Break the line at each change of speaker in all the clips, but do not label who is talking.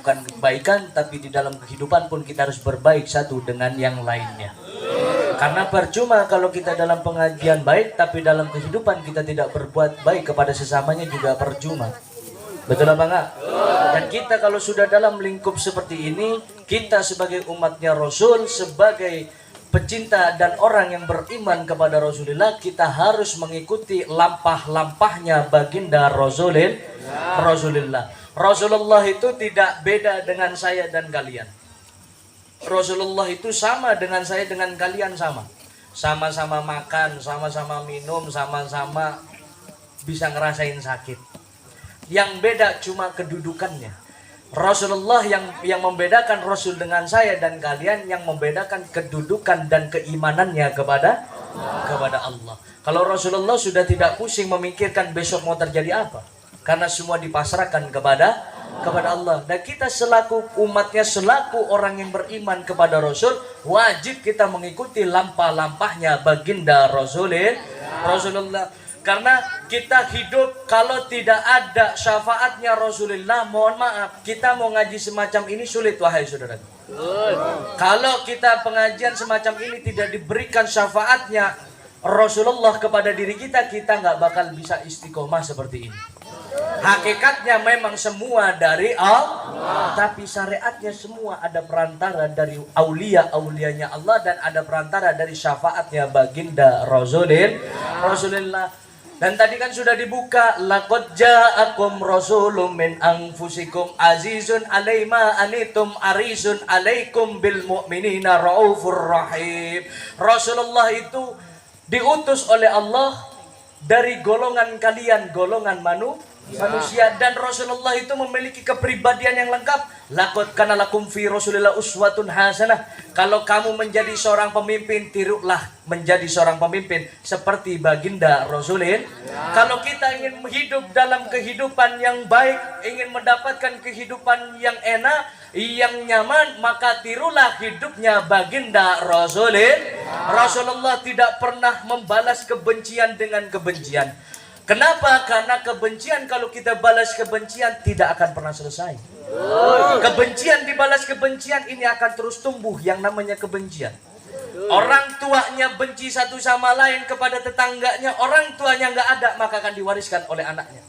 melakukan kebaikan, tapi di dalam kehidupan pun kita harus berbaik satu dengan yang lainnya. Karena percuma kalau kita dalam pengajian baik, tapi dalam kehidupan kita tidak berbuat baik kepada sesamanya juga percuma. Betul apa enggak? Dan kita kalau sudah dalam lingkup seperti ini, kita sebagai umatnya Rasul, sebagai pecinta dan orang yang beriman kepada Rasulullah, kita harus mengikuti lampah-lampahnya baginda Rasulullah. Rasulullah itu tidak beda dengan saya dan kalian. Rasulullah itu sama dengan saya, dengan kalian sama. Sama-sama makan, sama-sama minum, sama-sama bisa ngerasain sakit. Yang beda cuma kedudukannya. Rasulullah yang membedakan Rasul dengan saya dan kalian, yang membedakan kedudukan dan keimanannya kepada Allah. Kalau Rasulullah sudah tidak pusing memikirkan besok mau terjadi apa, karena semua dipasrahkan kepada Allah. Dan kita selaku umatnya, selaku orang yang beriman kepada Rasul, wajib kita mengikuti lampah-lampahnya baginda Rasulullah. Karena kita hidup kalau tidak ada syafaatnya Rasulullah, mohon maaf, kita mau ngaji semacam ini sulit, wahai saudara. Kalau kita pengajian semacam ini tidak diberikan syafaatnya Rasulullah kepada diri kita, kita nggak bakal bisa istiqomah seperti ini. Hakikatnya memang semua dari Allah, tapi syariatnya semua ada perantara dari aulianya Allah, dan ada perantara dari syafaatnya baginda Rasulullah. Dan tadi kan sudah dibuka, laqad ja'akum rasulun min anfusikum azizun 'alaihi ma anitum arisun 'alaikum bil mu'minina raufur rahim. Rasulullah itu diutus oleh Allah dari golongan kalian, golongan manusia, dan Rasulullah itu memiliki kepribadian yang lengkap. Laqad kana lakum fi Rasulillah uswatun hasanah. Kalau kamu menjadi seorang pemimpin, tirulah menjadi seorang pemimpin seperti baginda Rasulullah. Kalau kita ingin hidup dalam kehidupan yang baik, ingin mendapatkan kehidupan yang enak, yang nyaman, maka tirulah hidupnya baginda Rasulullah tidak pernah membalas kebencian dengan kebencian. Kenapa? Karena kebencian, kalau kita balas kebencian, tidak akan pernah selesai. Kebencian dibalas kebencian, ini akan terus tumbuh yang namanya kebencian. Orang tuanya benci satu sama lain kepada tetangganya, orang tuanya nggak ada, maka akan diwariskan oleh anaknya.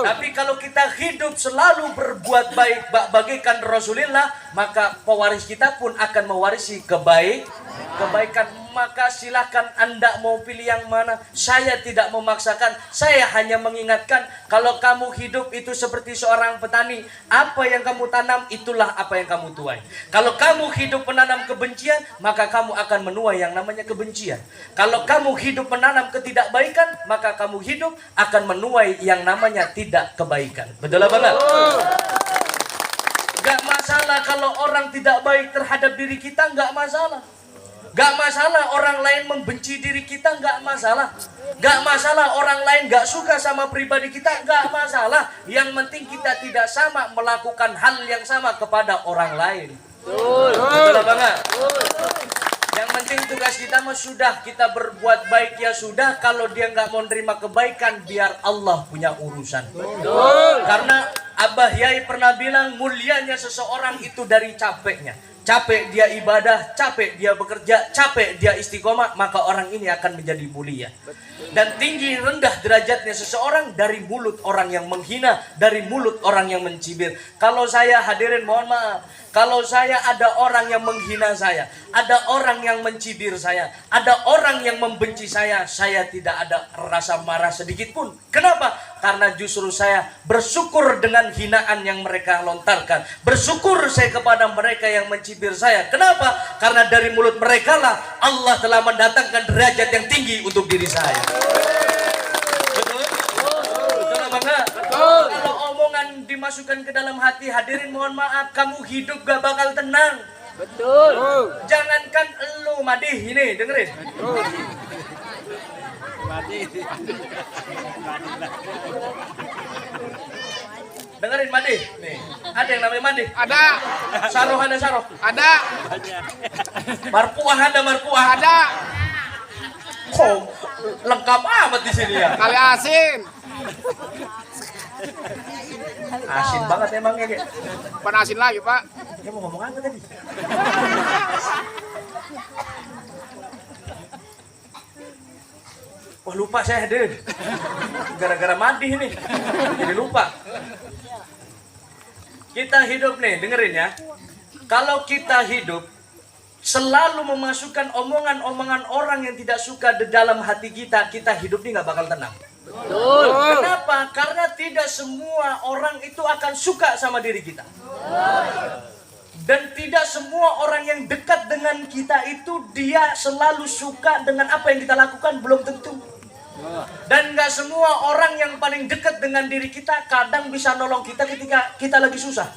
Tapi kalau kita hidup selalu berbuat baik bagaikan Rasulullah, maka pewaris kita pun akan mewarisi kebaikan. Maka silakan Anda mau pilih yang mana. Saya tidak memaksakan, saya hanya mengingatkan, kalau kamu hidup itu seperti seorang petani, apa yang kamu tanam itulah apa yang kamu tuai. Kalau kamu hidup menanam kebencian, maka kamu akan menuai yang namanya kebencian. Kalau kamu hidup menanam ketidakbaikan, maka kamu hidup akan menuai yang namanya tidak kebaikan. Betul apa enggak? Gak masalah kalau orang tidak baik terhadap diri kita, gak masalah. Gak masalah orang lain membenci diri kita, gak masalah. Gak masalah orang lain gak suka sama pribadi kita, gak masalah. Yang penting kita tidak sama melakukan hal yang sama kepada orang lain. Betul apa enggak? Yang penting tugas kita mah sudah, kita berbuat baik ya sudah. Kalau dia nggak mau nerima kebaikan, biar Allah punya urusan. Karena Abah Yai pernah bilang, mulianya seseorang itu dari capeknya. Capek dia ibadah, capek dia bekerja, capek dia istiqomah, maka orang ini akan menjadi mulia. Dan tinggi rendah derajatnya seseorang dari mulut orang yang menghina, dari mulut orang yang mencibir. Kalau saya, hadirin mohon maaf, kalau saya ada orang yang menghina saya, ada orang yang mencibir saya, ada orang yang membenci saya tidak ada rasa marah sedikit pun. Kenapa? Karena justru saya bersyukur dengan hinaan yang mereka lontarkan. Bersyukur saya kepada mereka yang mencibir saya. Kenapa? Karena dari mulut mereka lah Allah telah mendatangkan derajat yang tinggi untuk diri saya. Betul? Betul apa enggak? Betul. Kalau omongan dimasukkan ke dalam hati, hadirin mohon maaf, kamu hidup gak bakal tenang.
Betul.
Jangankan elu, Madih, ini dengerin. Dengerin Madih, nih. Ada yang namanya Madih?
Ada.
Saroh ada saroh?
Ada.
Marpuah ada marpuah?
Ada.
Kok lengkap amat di sini ya?
Kali asin.
Asin banget emangnya kayak.
Panasin lagi, Pak.
Dia mau ngomong apa tadi? Wah lupa saya deh. Gara-gara mandi nih. Jadi lupa. Kita hidup nih, dengerin ya. Kalau kita hidup selalu memasukkan omongan-omongan orang yang tidak suka di dalam hati kita, kita hidup nih nggak bakal tenang.
Betul.
Kenapa? Karena tidak semua orang itu akan suka sama diri kita. Dan tidak semua orang yang dekat dengan kita itu dia selalu suka dengan apa yang kita lakukan, belum tentu. Dan nggak semua orang yang paling dekat dengan diri kita kadang bisa nolong kita ketika kita lagi susah.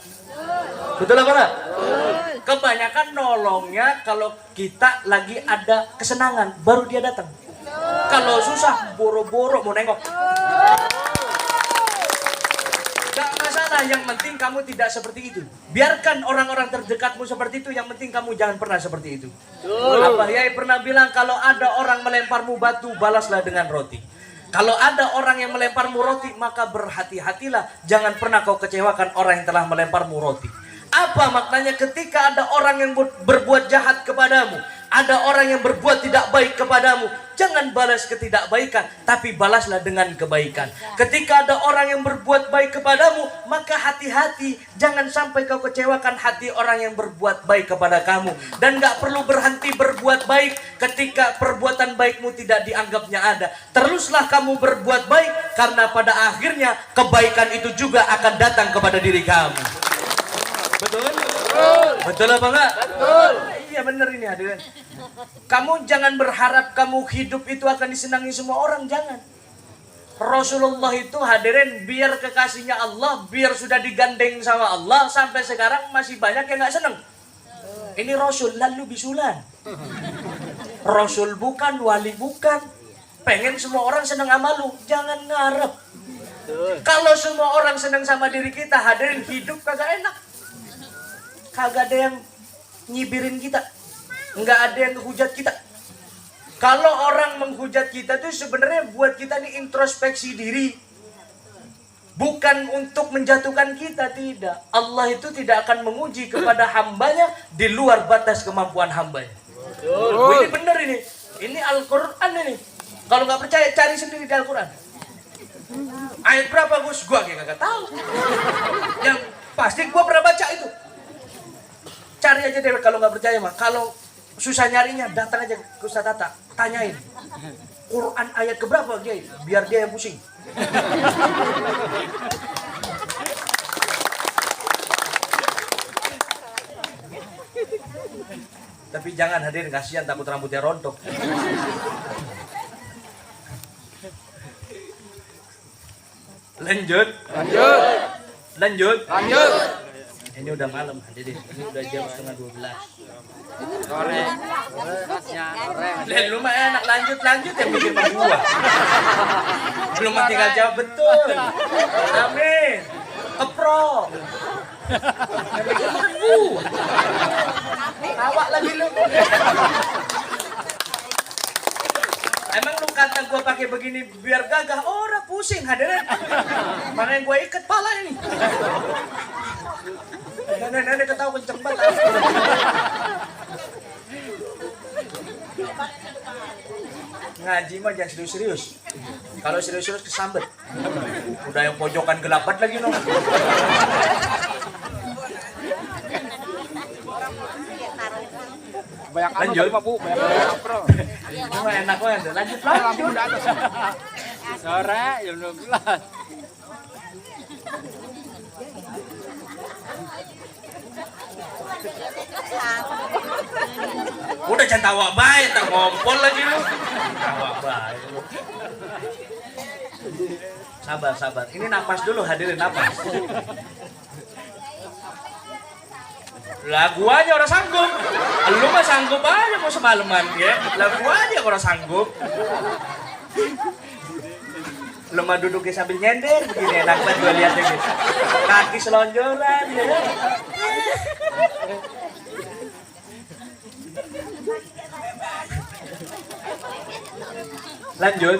Betul apa enggak? Kebanyakan nolongnya kalau kita lagi ada kesenangan, baru dia datang. Kalau susah, boro-boro mau nengok. Gak masalah, yang penting kamu tidak seperti itu. Biarkan orang-orang terdekatmu seperti itu, yang penting kamu jangan pernah seperti itu. Apa Yai pernah bilang, kalau ada orang melemparmu batu, balaslah dengan roti. Kalau ada orang yang melemparmu roti, maka berhati-hatilah. Jangan pernah kau kecewakan orang yang telah melemparmu roti. Apa maknanya ketika ada orang yang berbuat jahat kepadamu, ada orang yang berbuat tidak baik kepadamu, jangan balas ketidakbaikan, tapi balaslah dengan kebaikan. Ketika ada orang yang berbuat baik kepadamu, maka hati-hati, jangan sampai kau kecewakan hati orang yang berbuat baik kepada kamu. Dan gak perlu berhenti berbuat baik ketika perbuatan baikmu tidak dianggapnya ada. Teruslah kamu berbuat baik, karena pada akhirnya kebaikan itu juga akan datang kepada diri kamu. Betul? Betul apa enggak? Betul. Iya benar ini hadirin. Kamu jangan berharap kamu hidup itu akan disenangi semua orang, jangan. Rasulullah itu hadirin biar kekasihnya Allah, biar sudah digandeng sama Allah, sampai sekarang masih banyak yang nggak seneng. Ini Rasul lalu bisulan. Rasul bukan, wali bukan. Pengen semua orang seneng sama lu, jangan ngarep. Kalau semua orang seneng sama diri kita, hadirin hidup kagak enak. Kagak ada yang nyibirin kita, nggak ada yang ngehujat kita. Kalau orang menghujat kita tuh sebenarnya buat kita nih introspeksi diri, bukan untuk menjatuhkan kita, tidak. Allah itu tidak akan menguji kepada hambanya di luar batas kemampuan hambanya. Ini bener ini Al-Quran ini. Kalau nggak percaya cari sendiri di Al-Quran. Ayat berapa Gus? Gua kagak tahu. Yang pasti gua pernah baca itu. Cari aja deh kalau nggak percaya mah. Kalau susah nyarinya, datang aja ke Ustaz Tata, tanyain Quran ayat keberapa Kiai, biar dia yang pusing. Tapi jangan hadirin, kasihan takut rambutnya rontok. Lanjut. Ini udah malam hadirin, ini udah jam 11:30.
Sore.
Lu mah enak lanjut yang bikin gua. Belum tinggal jawab betul. Amin. Kepro. Awak lagi lu. Emang lu kata gua pakai begini biar gagah, orang pusing hadirin. Makanya gua ikat pala ini. Nenek ketawa kenceng banget. Ngaji mah jangan serius-serius. Kalau serius-serius kesambet. Udah yang pojokan gelapat lagi no.
Banyak
lanjut
Pak Bu, banyak bro.
Cuma enak banget. Lanjut.
Sore jam 12.
Udah jangan tawa baik, tak ngompol lagi lu. Tawa baik lu. Sabar. Ini napas dulu, hadirin napas. Lah gua aja orang sanggup. Lu mah sanggup aja mau semalaman ya. Lah gua aja orang sanggup. Lu mah duduknya sambil nyender begini enak banget gua lihatnya gitu. Kaki selonjoran ya. Lanjut.